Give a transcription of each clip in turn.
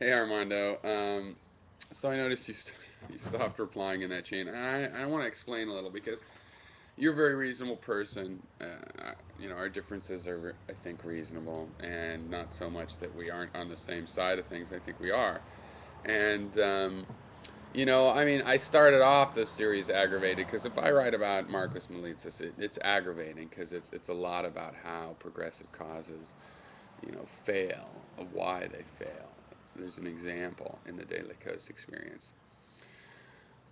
Hey Armando. So I noticed you stopped replying in that chain. And I want to explain a little because you're a very reasonable person. Our differences are, I think, reasonable, and not so much that we aren't on the same side of things. I think we are. And I mean, I started off this series aggravated because if I write about Marcus Melitzis, it's aggravating because it's a lot about how progressive causes fail, of why they fail. There's an example in the Daily Kos experience.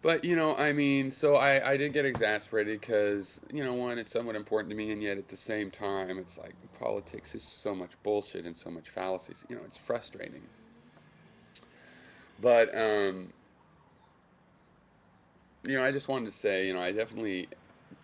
But, I mean, so I did get exasperated because, one, it's somewhat important to me, and yet at the same time, it's like politics is so much bullshit and so much fallacies. It's frustrating. But, I just wanted to say, I definitely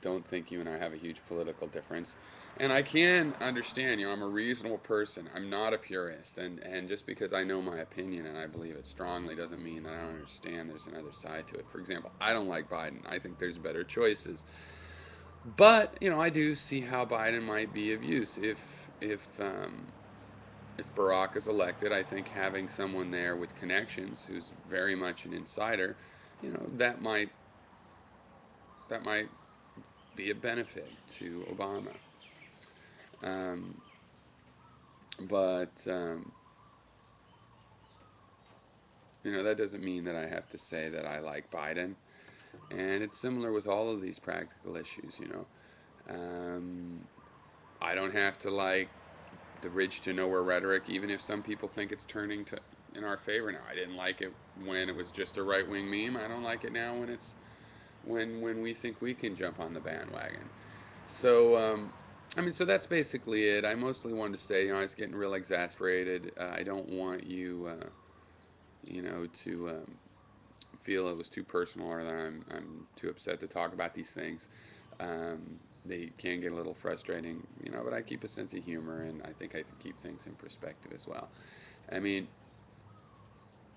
don't think you and I have a huge political difference. And I can understand, I'm a reasonable person. I'm not a purist. And just because I know my opinion and I believe it strongly doesn't mean that I don't understand there's another side to it. For example, I don't like Biden. I think there's better choices. But, I do see how Biden might be of use. If Barack is elected, I think having someone there with connections who's very much an insider, that might be a benefit to Obama. Um, but that doesn't mean that I have to say that I like Biden. And it's similar with all of these practical issues. Um, I don't have to like the bridge to nowhere rhetoric, even if some people think it's turning to in our favor now. I didn't like it when it was just a right wing meme. I don't like it now when we think we can jump on the bandwagon. So, I mean, so that's basically it. I mostly wanted to say, I was getting real exasperated. I don't want you, to feel it was too personal or that I'm too upset to talk about these things. They can get a little frustrating, but I keep a sense of humor and I think I can keep things in perspective as well. I mean,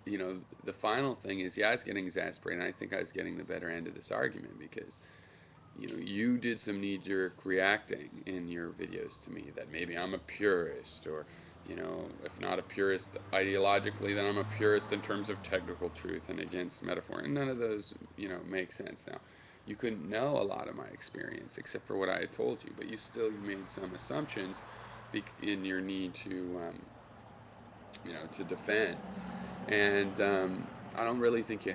the final thing is, yeah, I was getting exasperated, and I think I was getting the better end of this argument because you did some knee jerk reacting in your videos to me that maybe I'm a purist, or, if not a purist ideologically, then I'm a purist in terms of technical truth and against metaphor. And none of those, make sense. Now, you couldn't know a lot of my experience except for what I had told you, but you made some assumptions in your need to defend. And I don't really think you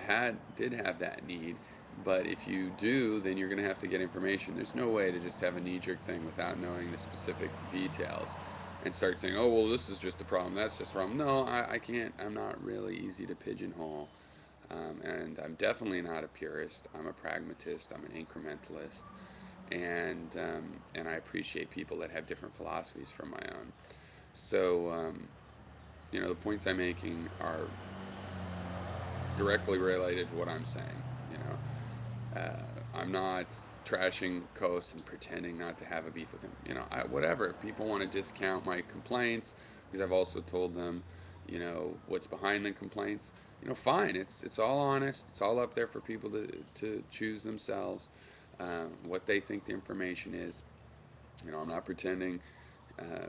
did have that need. But if you do, then you're going to have to get information. There's no way to just have a knee-jerk thing without knowing the specific details and start saying, "Oh, well, this is just the problem. That's just the problem." No, I can't. I'm not really easy to pigeonhole, and I'm definitely not a purist. I'm a pragmatist. I'm an incrementalist, and I appreciate people that have different philosophies from my own. So, the points I'm making are directly related to what I'm saying. You I'm not trashing Coase and pretending not to have a beef with him. Whatever. If people want to discount my complaints because I've also told them, what's behind the complaints. Fine. It's all honest. It's all up there for people to choose themselves what they think the information is. I'm not pretending. Uh,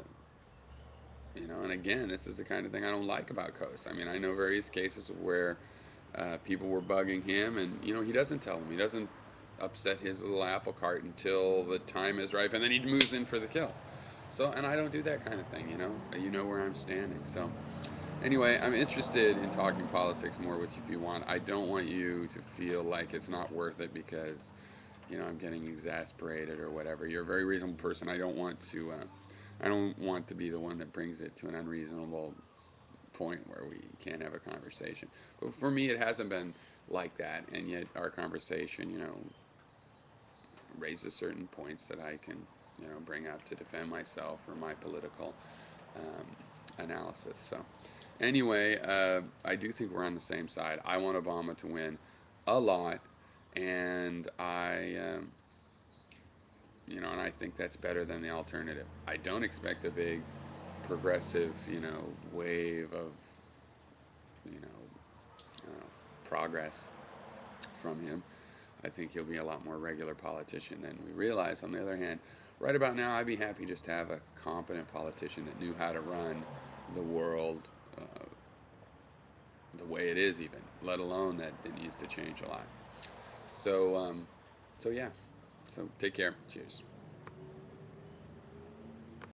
and again, this is the kind of thing I don't like about Coase. I mean, I know various cases where people were bugging him, and he doesn't tell them. He doesn't upset his little apple cart until the time is ripe, and then he moves in for the kill. So, and I don't do that kind of thing. You know where I'm standing. So, anyway, I'm interested in talking politics more with you if you want. I don't want you to feel like it's not worth it because I'm getting exasperated or whatever. You're a very reasonable person. I don't want to be the one that brings it to an unreasonable point where we can't have a conversation. But for me, it hasn't been like that, and yet our conversation, raises certain points that I can, bring up to defend myself or my political um, analysis. So, anyway, I do think we're on the same side. I want Obama to win a lot, and and I think that's better than the alternative. I don't expect a big progressive, wave of, you progress from him. I think he'll be a lot more regular politician than we realize. On the other hand, right about now, I'd be happy just to have a competent politician that knew how to run the world the way it is, even, let alone that it needs to change a lot. So, so yeah. So take care. Cheers.